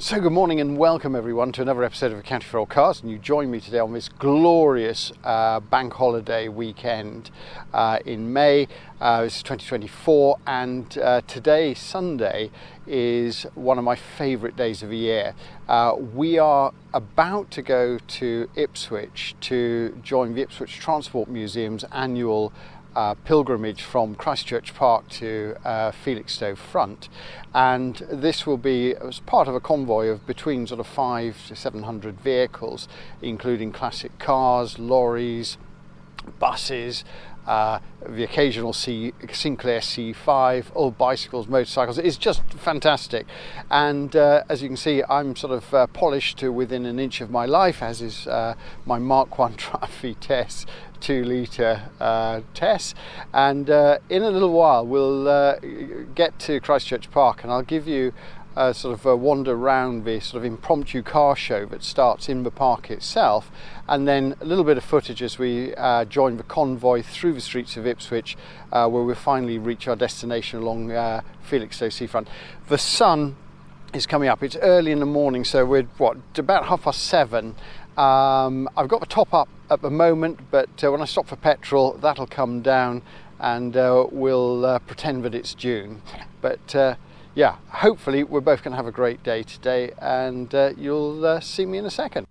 So good morning and welcome everyone to another episode of A County for Old Cars, and you join me today on this glorious bank holiday weekend in May. This is 2024, and today, Sunday, is one of my favourite days of the year. We are about to go to Ipswich to join the Ipswich Transport Museum's annual pilgrimage from Christchurch Park to Felixstowe Front, and this will be as part of a convoy of between sort of 500 to 700 vehicles, including classic cars, lorries, buses, the occasional Sinclair C5, old bicycles, motorcycles. It's just fantastic, and as you can see, I'm sort of polished to within an inch of my life, as is my Mark 1 Triumph Vitesse 2 litre Tess, and in a little while we'll get to Christchurch Park, and I'll give you a sort of a wander around the sort of impromptu car show that starts in the park itself, and then a little bit of footage as we join the convoy through the streets of Ipswich, where we'll finally reach our destination along Felixstowe Sea Front. The sun is coming up. It's early in the morning, so we're about 7:30. I've got the top up at the moment, but when I stop for petrol, that'll come down, and we'll pretend that it's June. But yeah, hopefully we're both going to have a great day today, and you'll see me in a second.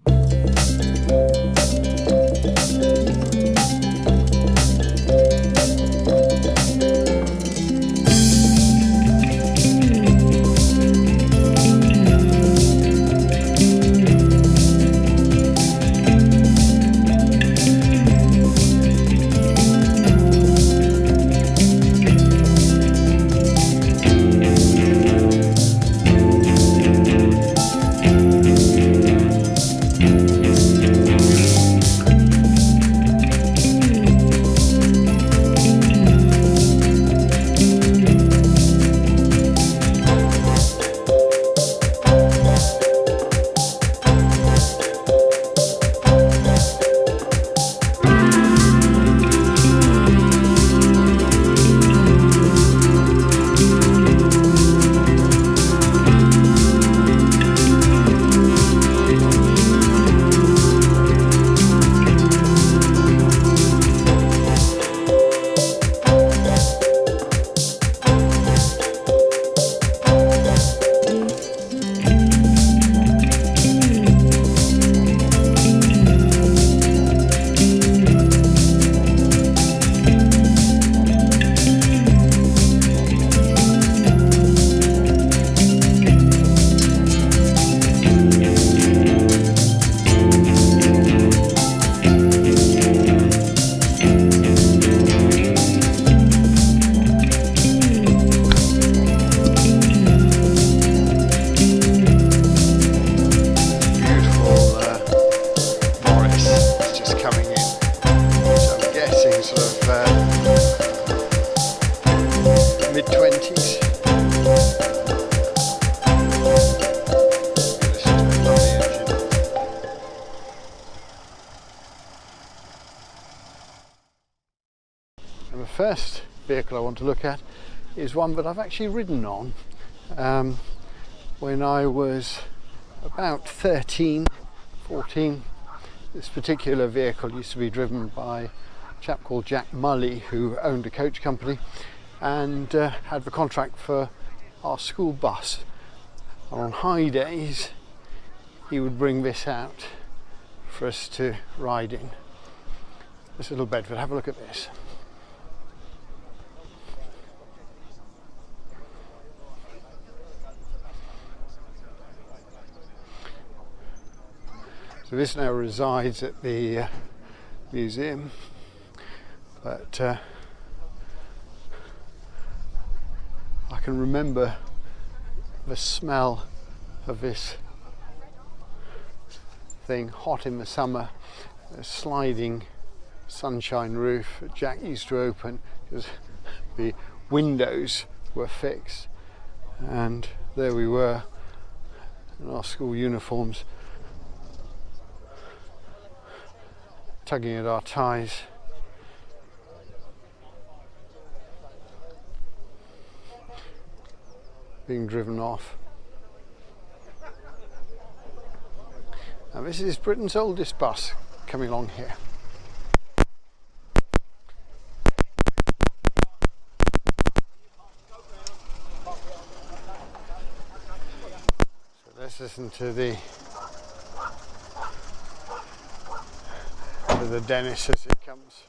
Mid-20s. And the first vehicle I want to look at is one that I've actually ridden on when I was about 13, 14. This particular vehicle used to be driven by a chap called Jack Mully, who owned a coach company and had the contract for our school bus. And on high days he would bring this out for us to ride in. This little Bedford, have a look at this. So this now resides at the museum, but I can remember the smell of this thing, hot in the summer, a sliding sunshine roof that Jack used to open because the windows were fixed, and there we were in our school uniforms, tugging at our ties. Being driven off. And this is Britain's oldest bus coming along here. So let's listen to the Dennis as it comes.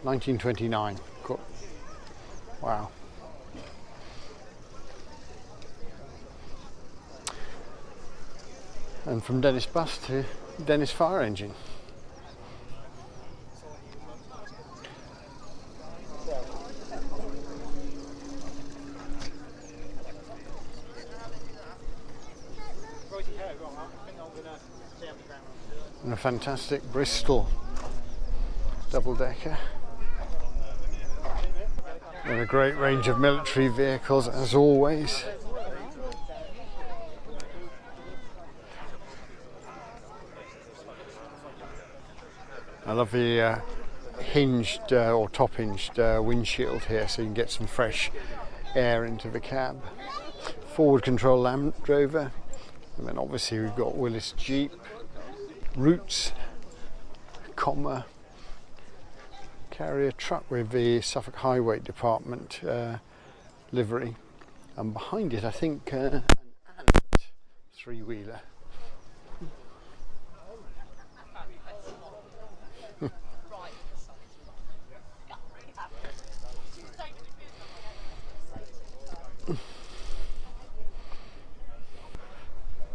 1929. Cool. Wow. And from Dennis bus to Dennis fire engine. And a fantastic Bristol double-decker. And a great range of military vehicles as always. I love the hinged or top hinged windshield here, so you can get some fresh air into the cab. Forward control Land Rover, and then obviously we've got Willis Jeep, Roots, comma, carrier truck with the Suffolk Highway Department livery, and behind it I think an Ant three-wheeler.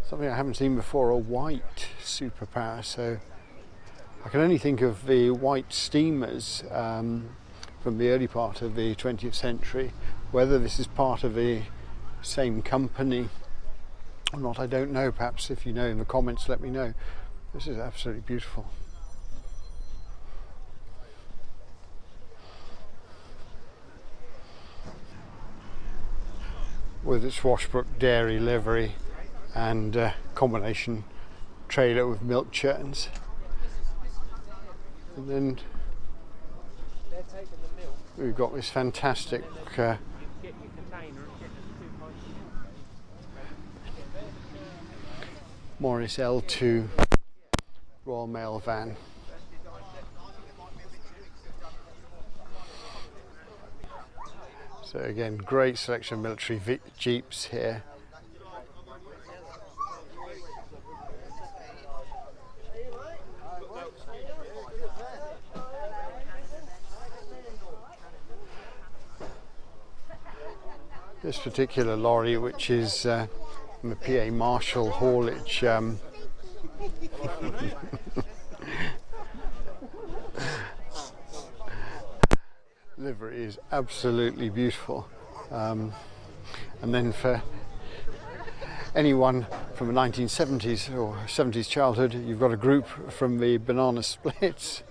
Something I haven't seen before, a white superpower. So I can only think of the white steamers from the early part of the 20th century. Whether this is part of the same company or not, I don't know. Perhaps if you know in the comments, let me know. This is absolutely beautiful. With its Washbrook Dairy livery and combination trailer with milk churns. And then we've got this fantastic Morris L2 Royal Mail van. So again, great selection of military jeeps here. This particular lorry, which is the PA Marshall haulage, livery is absolutely beautiful. And then for anyone from the 1970s or 70s childhood, you've got a group from the Banana Splits.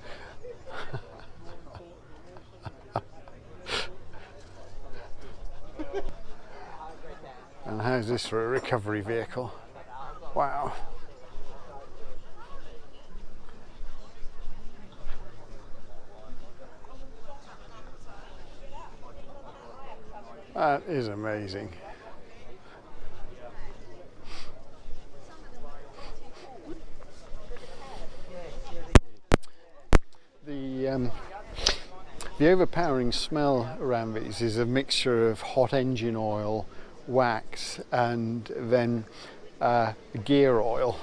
And how's this for a recovery vehicle? Wow. That is amazing. The overpowering smell around these is a mixture of hot engine oil, wax, and then gear oil.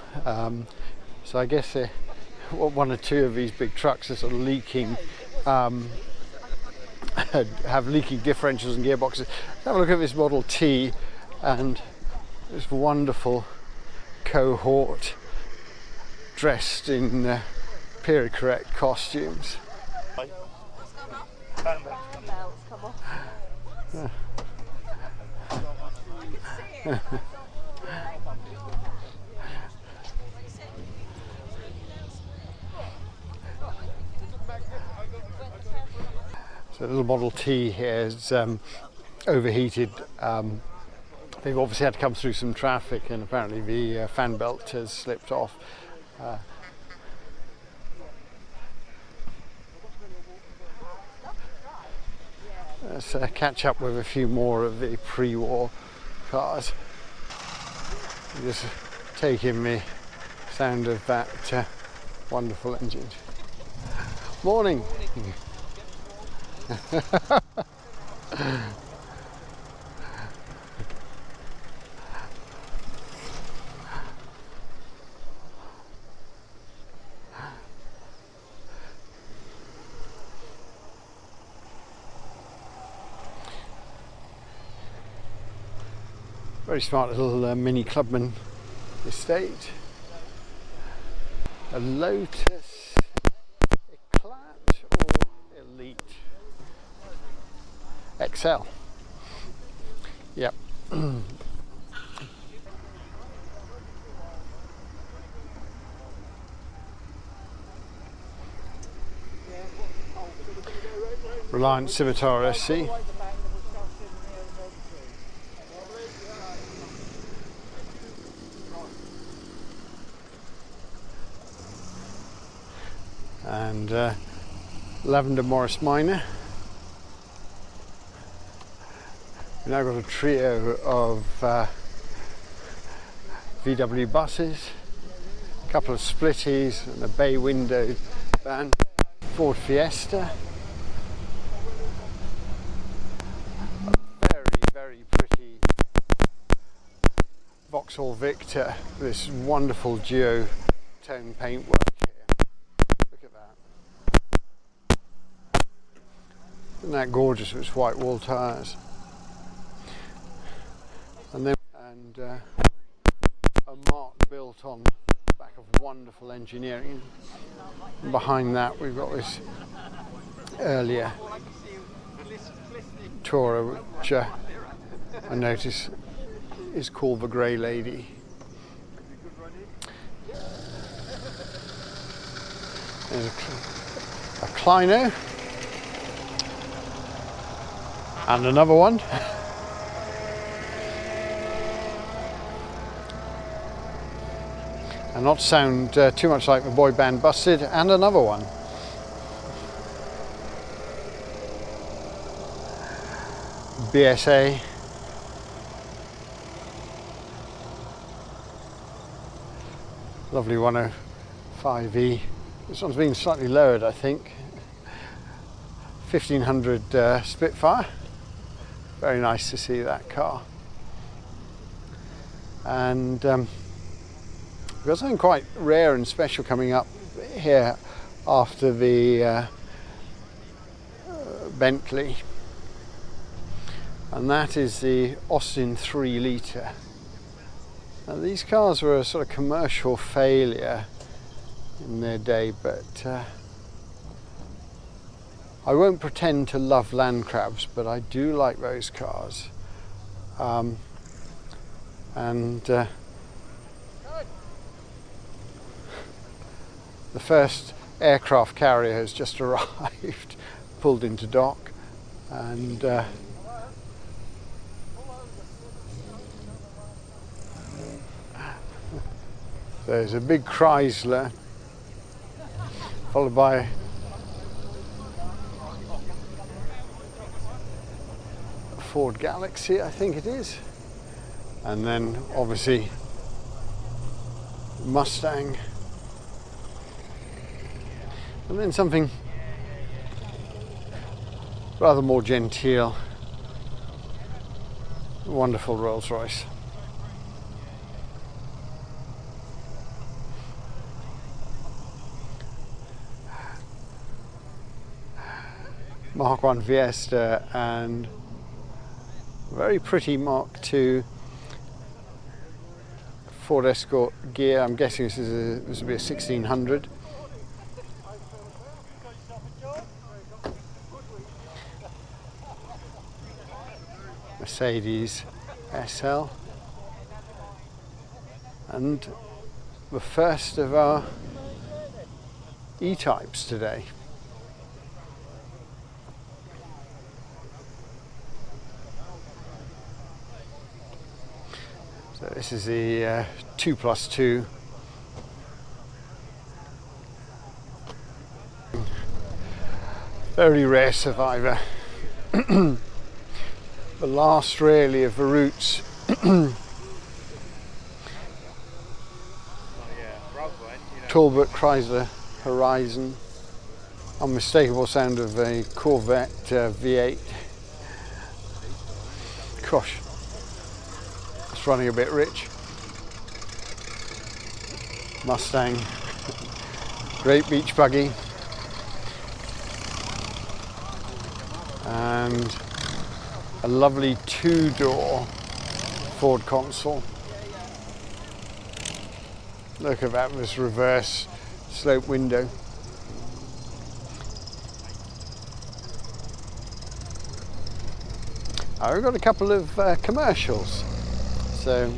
So I guess one or two of these big trucks are sort of leaking, have leaking differentials and gearboxes. Let's have a look at this Model T and this wonderful cohort dressed in period correct costumes. So the little Model T here is overheated. They've obviously had to come through some traffic, and apparently the fan belt has slipped off. Let's catch up with a few more of the pre-war cars. Just take in the sound of that wonderful engine. Morning. Very smart little mini clubman estate. A Lotus Eclat or Elite XL. Yep. Reliant Scimitar SC. And Lavender Morris Minor. We've now got a trio of VW buses, a couple of splitties and a bay windowed van, Ford Fiesta, a very pretty Vauxhall Victor, this wonderful duotone paintwork. Isn't that gorgeous with its white wall tyres? And a Mark built on the back of wonderful engineering. And behind that we've got this earlier Tourer, which I notice is called the Grey Lady. There's a Clino. And another one. And not to sound too much like the boy band Busted, and another one. BSA. Lovely 105E. This one's been slightly lowered, I think. 1500 Spitfire. Very nice to see that car. And we've got something quite rare and special coming up here after the Bentley, and that is the Austin 3 Litre. Now, these cars were a sort of commercial failure in their day, but I won't pretend to love land crabs, but I do like those cars. The first aircraft carrier has just arrived, pulled into dock, and there's a big Chrysler, followed by Ford Galaxy, I think it is, and then obviously Mustang, and then something rather more genteel, wonderful Rolls-Royce. Mark 1 Fiesta and very pretty Mark II Ford Escort gear. I'm guessing this will be a 1600. Mercedes SL, and the first of our E-types today. So this is the 2+2. Very rare survivor. the last really of the routes. Talbot Chrysler Horizon, unmistakable sound of a Corvette V8. Gosh, it's running a bit rich. Mustang, great beach buggy, and a lovely two-door Ford console. Look at that, this reverse slope window. We've got a couple of commercials. So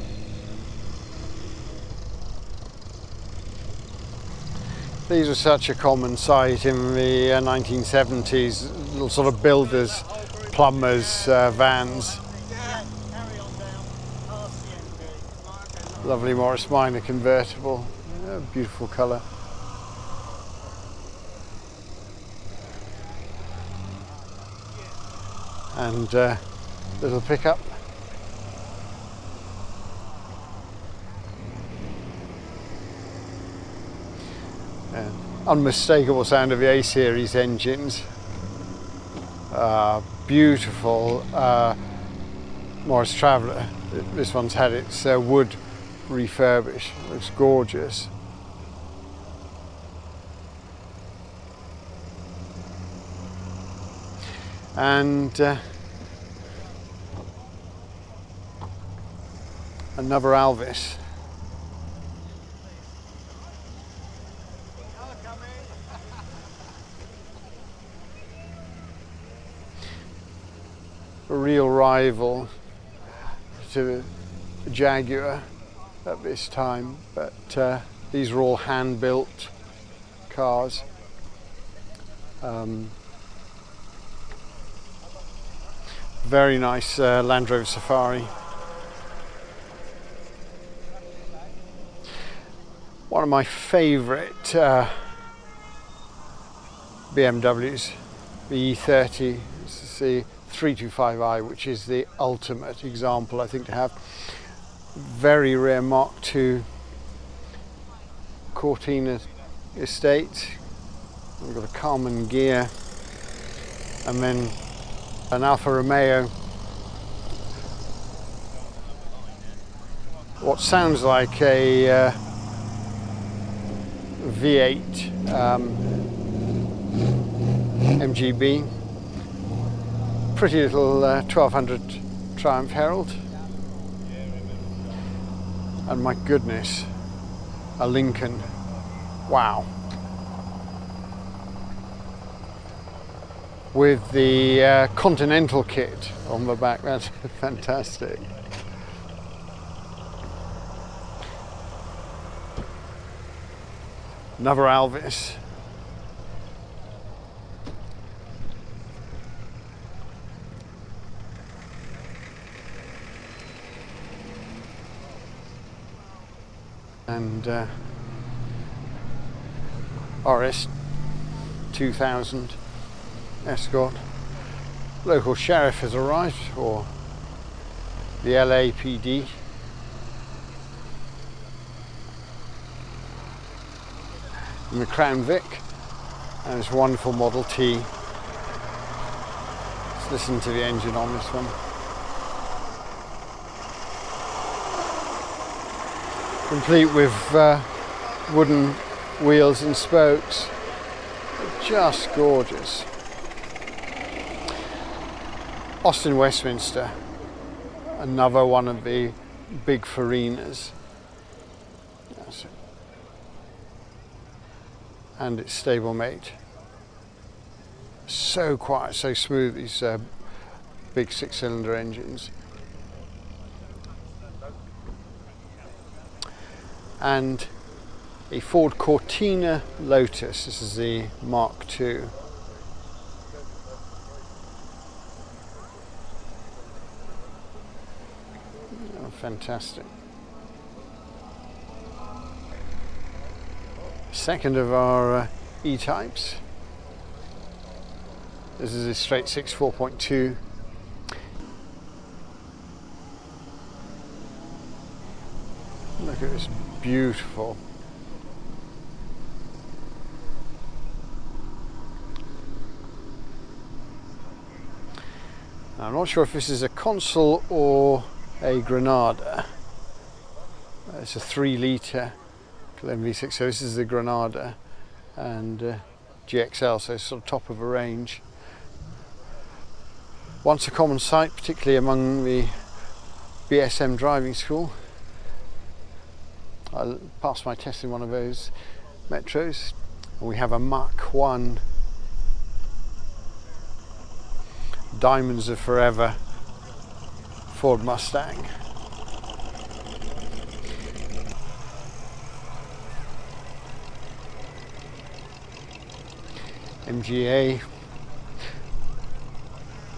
these were such a common sight in the 1970s, little sort of builders, plumbers, vans. Lovely Morris Minor convertible, beautiful colour. And little pickup. Unmistakable sound of the A-series engines. Beautiful Morris Traveller. This one's had its wood refurbished. Looks gorgeous. And another Alvis. A real rival to the Jaguar at this time, but these are all hand-built cars. Very nice Land Rover Safari. One of my favourite BMWs, the E30, is the 325i, which is the ultimate example, I think, to have. Very rare Mark II Cortina estate. We've got a Carman gear, and then an Alfa Romeo, what sounds like a V8 MGB, pretty little 1200 Triumph Herald, and my goodness, a Lincoln. Wow. With the Continental kit on the back, that's fantastic. Another Alvis. And RS 2000 Escort. Local sheriff has arrived, or the LAPD. And the Crown Vic, and this wonderful Model T. Let's listen to the engine on this one. Complete with wooden wheels and spokes. Just gorgeous. Austin Westminster, another one of the big Farinas. And its stablemate. So quiet, so smooth, these big 6-cylinder engines. And a Ford Cortina Lotus. This is the Mark II. Oh, fantastic. Second of our E-types. This is a straight 6 4.2. Look at this, beautiful. Now, I'm not sure if this is a Consul or a Granada. It's a 3 litre V6, so this is the Granada and GXL, so it's sort of top of a range. Once a common sight, particularly among the BSM driving school. I passed my test in one of those metros. We have a Mach 1 Diamonds Are Forever Ford Mustang. MGA,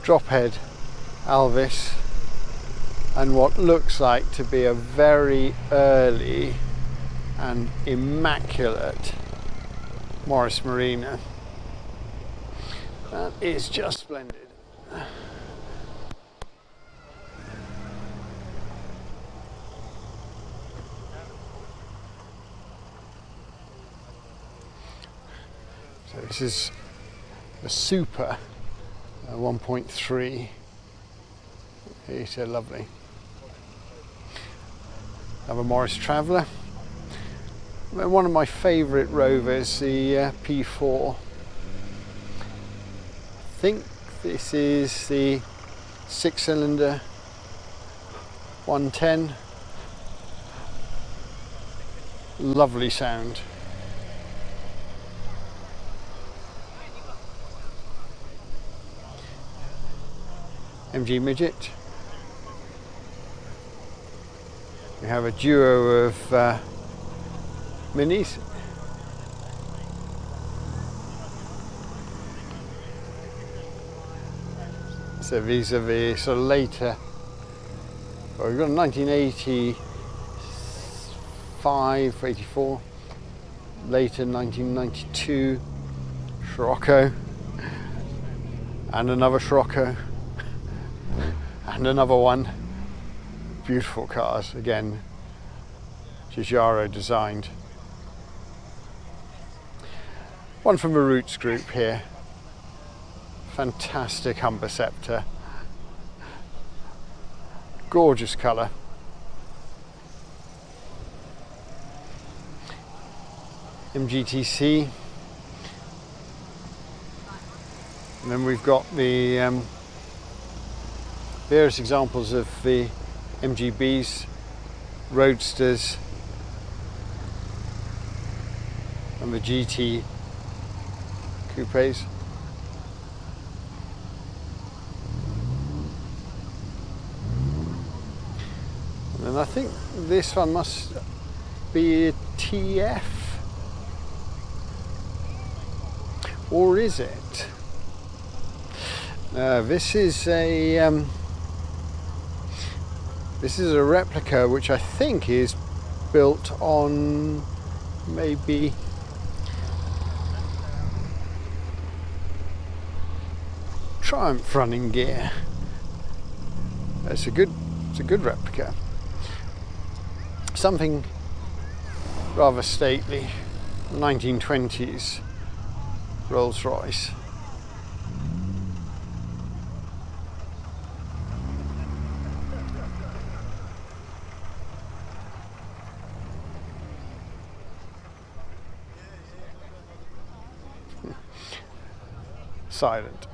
drophead Alvis, and what looks like to be a very early and immaculate Morris Marina. That is just splendid. So this is a Super 1.3. It's lovely. I have a Morris Traveller. One of my favourite Rovers, the P4. I think this is the 6-cylinder 110. Lovely sound. MG Midget. We have a duo of minis. So these are the sort of later, well, we've got a 1985, 84, later 1992 Scirocco, and another Scirocco, and another one. Beautiful cars, again, Giugiaro designed. One from the Roots group here. Fantastic Humber Sceptre. Gorgeous colour. MGTC. And then we've got the various examples of the MGBs, Roadsters, and the GT coupes. And I think this one must be a TF, or is it? This is a replica which I think is built on maybe Triumph running gear. It's a good replica. Something rather stately, 1920s Rolls-Royce. Silent.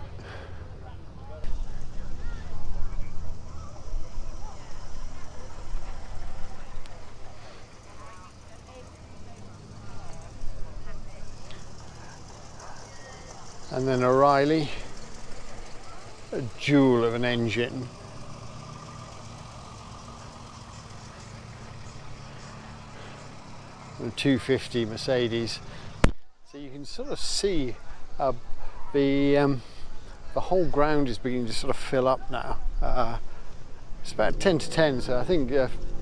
And then O'Reilly, a jewel of an engine. And a 250 Mercedes. So you can sort of see the whole ground is beginning to sort of fill up now. It's about 10 to 10, so I think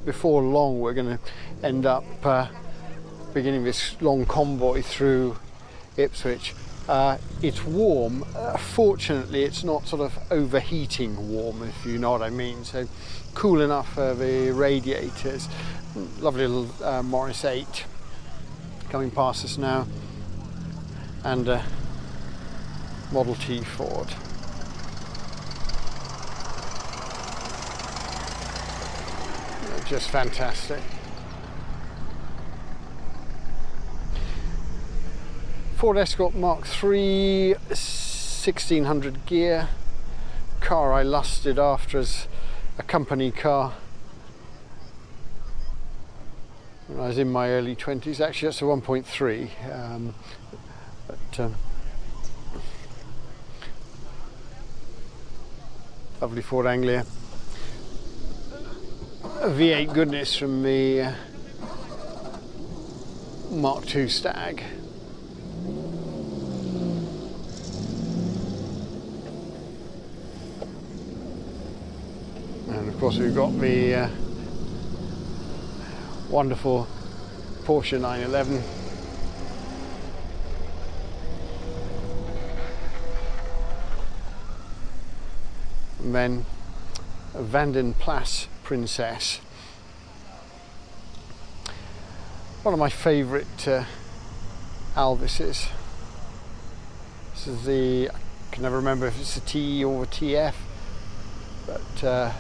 before long we're going to end up beginning this long convoy through Ipswich. It's warm. Fortunately, it's not sort of overheating warm, if you know what I mean. So cool enough for the radiators. Lovely little Morris 8 coming past us now, and a Model T Ford. Just fantastic. Ford Escort Mark III, 1600 gear. Car I lusted after as a company car when I was in my early 20s. Actually, that's a 1.3. Lovely Ford Anglia. A V8 goodness from the Mark II Stag. And of course we've got the wonderful Porsche 911. And then a Vanden Plas Princess. One of my favourite Alvises. This is the, I can never remember if it's a T or a TF, but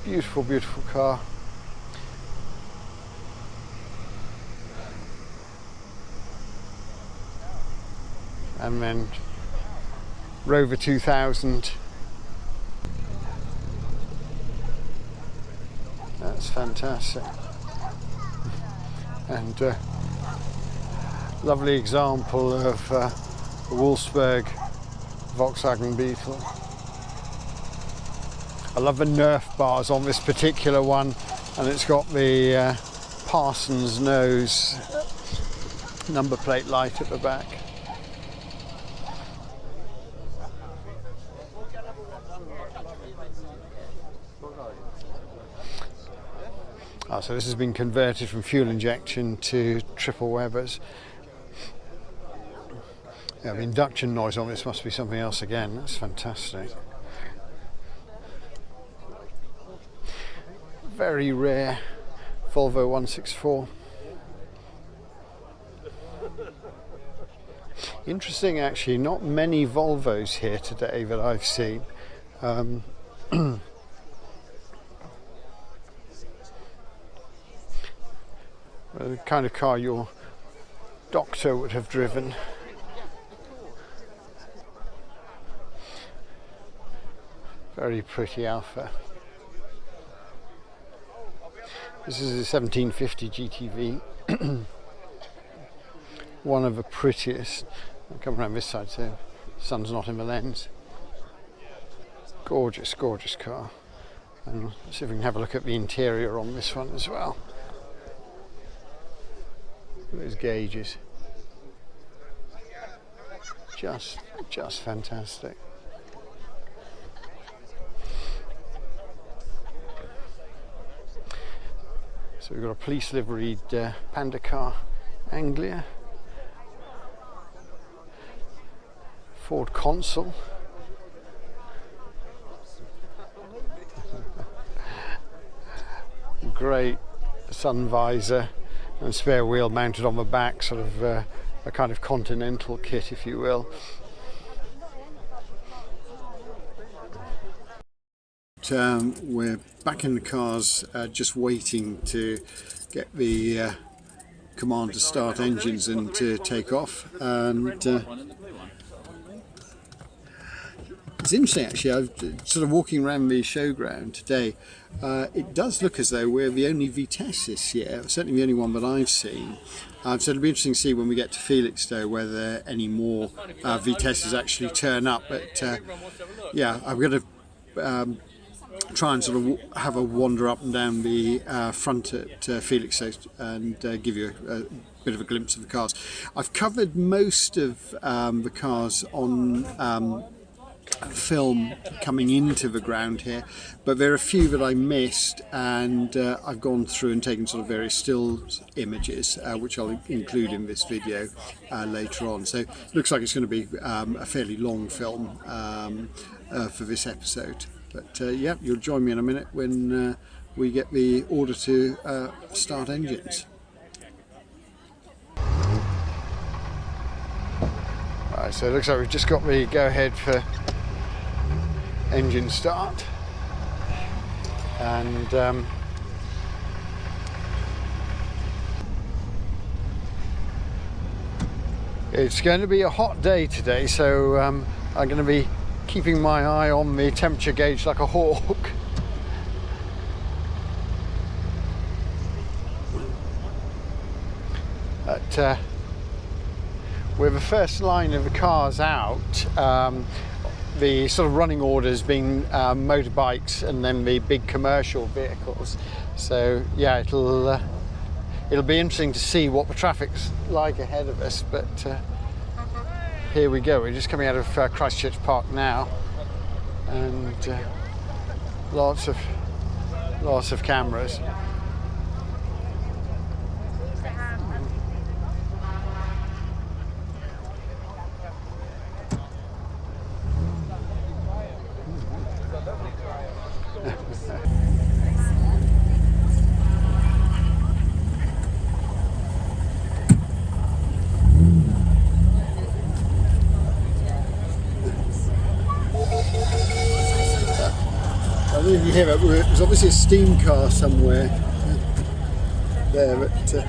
beautiful, beautiful car. And then Rover 2000. That's fantastic. And lovely example of the Wolfsburg Volkswagen Beetle. I love the Nerf bars on this particular one, and it's got the Parsons nose number plate light at the back. So this has been converted from fuel injection to triple Webers. Yeah, the induction noise on this must be something else again. That's fantastic. Very rare Volvo 164. Interesting, actually, not many Volvos here today that I've seen. The kind of car your doctor would have driven. Very pretty Alpha. This is a 1750 GTV. One of the prettiest. I'll come around this side so the sun's not in the lens. Gorgeous, gorgeous car. And let's see if we can have a look at the interior on this one as well. Look at those gauges. Just fantastic. So we've got a police liveried Panda car, Anglia. Ford Consul. Great sun visor and spare wheel mounted on the back, sort of a kind of continental kit, if you will. We're back in the cars, just waiting to get the command to start engines and to take off. And it's interesting, actually. I've sort of walking around the showground today. It does look as though we're the only Vitesse this year, certainly the only one that I've seen. So it'll be interesting to see when we get to Felixstowe whether any more Vitesses actually turn up. But yeah, I'm going to try and sort of have a wander up and down the front at Felixstowe and give you a bit of a glimpse of the cars. I've covered most of the cars on film coming into the ground here, but there are a few that I missed, and I've gone through and taken sort of various still images which I'll include in this video later on. So it looks like it's going to be a fairly long film for this episode, but yeah, you'll join me in a minute when we get the order to start engines. Right, so it looks like we've just got the go ahead for engine start, and it's going to be a hot day today, so I'm going to be keeping my eye on the temperature gauge like a hawk. But with the first line of the cars out, the sort of running orders being motorbikes and then the big commercial vehicles. So yeah, it'll be interesting to see what the traffic's like ahead of us. But here we go. We're just coming out of Christchurch Park now, and lots of cameras. I don't know if you hear that, there's obviously a steam car somewhere there, but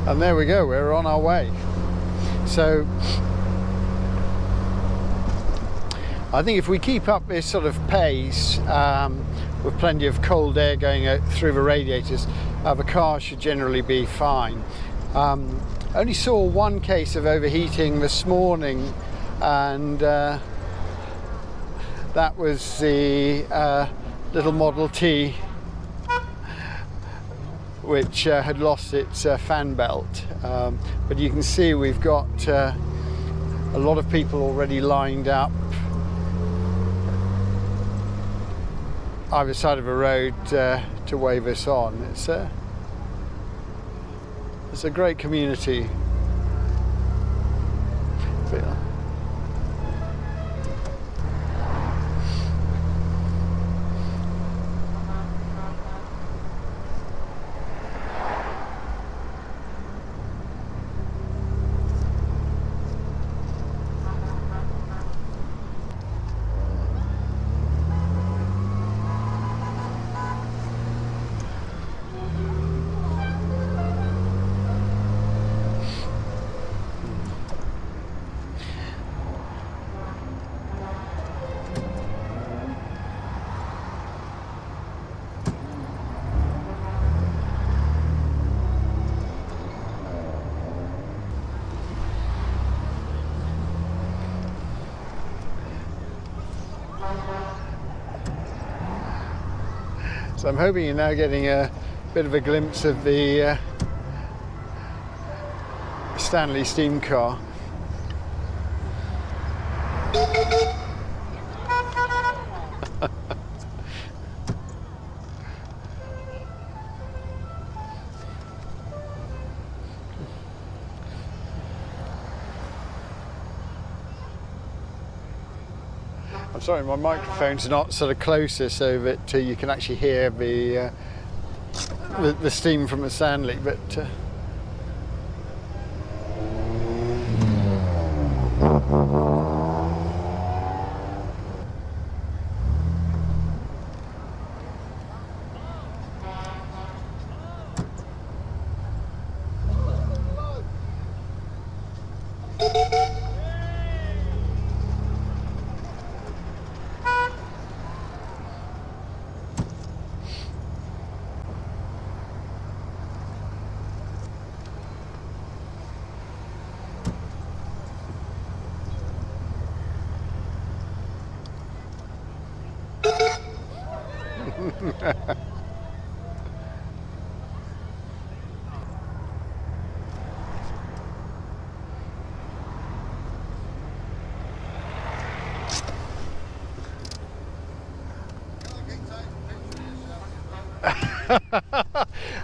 and there we go, we're on our way. So I think if we keep up this sort of pace with plenty of cold air going out through the radiators, the car should generally be fine. Only saw one case of overheating this morning, and that was the little Model T, which had lost its fan belt, but you can see we've got a lot of people already lined up either side of a road to wave us on. It's a great community feel. So I'm hoping you're now getting a bit of a glimpse of the Stanley steam car. I'm sorry, my microphone's not sort of closer so that you can actually hear the steam from the Stanley, but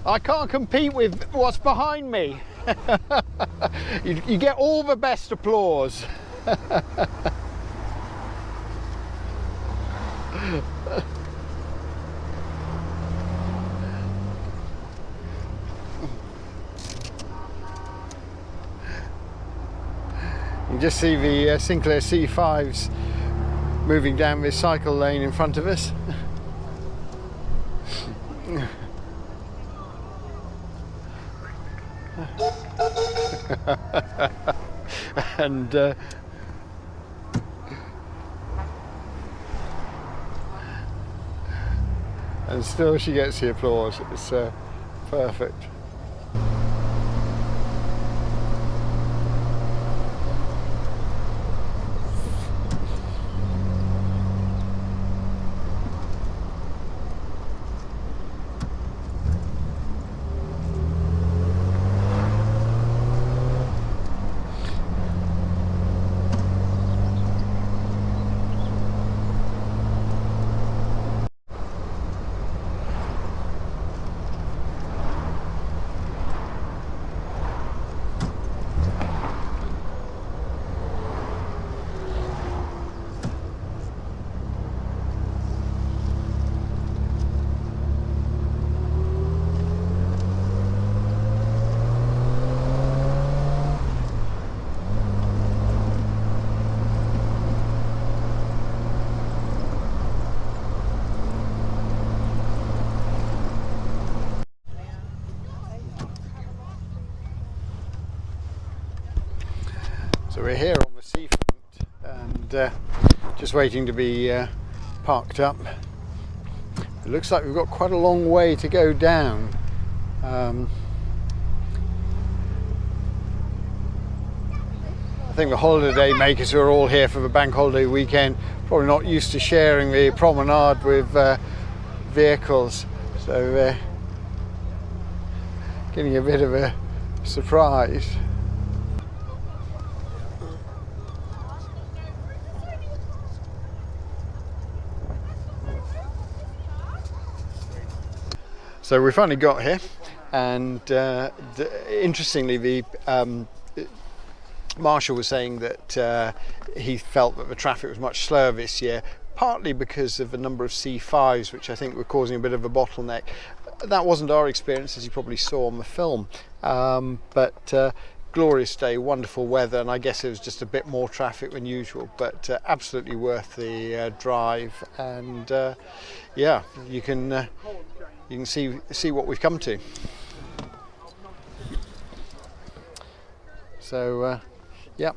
I can't compete with what's behind me. You get all the best applause. You just see the Sinclair C5s moving down this cycle lane in front of us. And still she gets the applause. It's perfect. So we're here on the seafront and just waiting to be parked up. It looks like we've got quite a long way to go down. I think the holiday makers who are all here for the bank holiday weekend probably not used to sharing the promenade with vehicles, so getting a bit of a surprise. So we finally got here, and interestingly, the Marshal was saying that he felt that the traffic was much slower this year, partly because of the number of C5s, which I think were causing a bit of a bottleneck. That wasn't our experience, as you probably saw on the film, but glorious day, wonderful weather, and I guess it was just a bit more traffic than usual, but absolutely worth the drive. And yeah, you can see what we've come to. So yeah,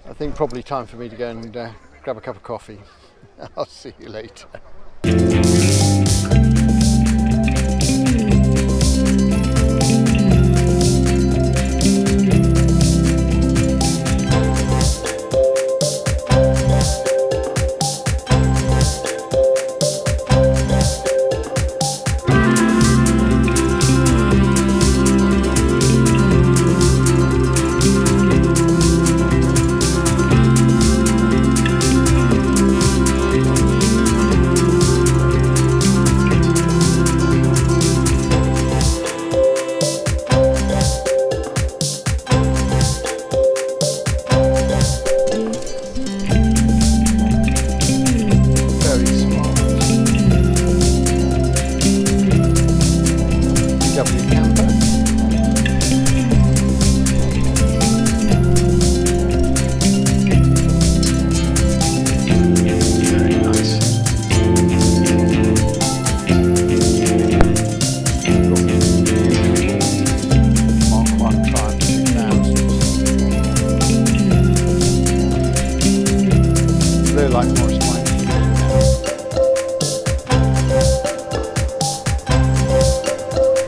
I think probably time for me to go and grab a cup of coffee. I'll see you later.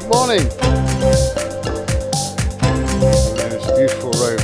Morning. There's a beautiful road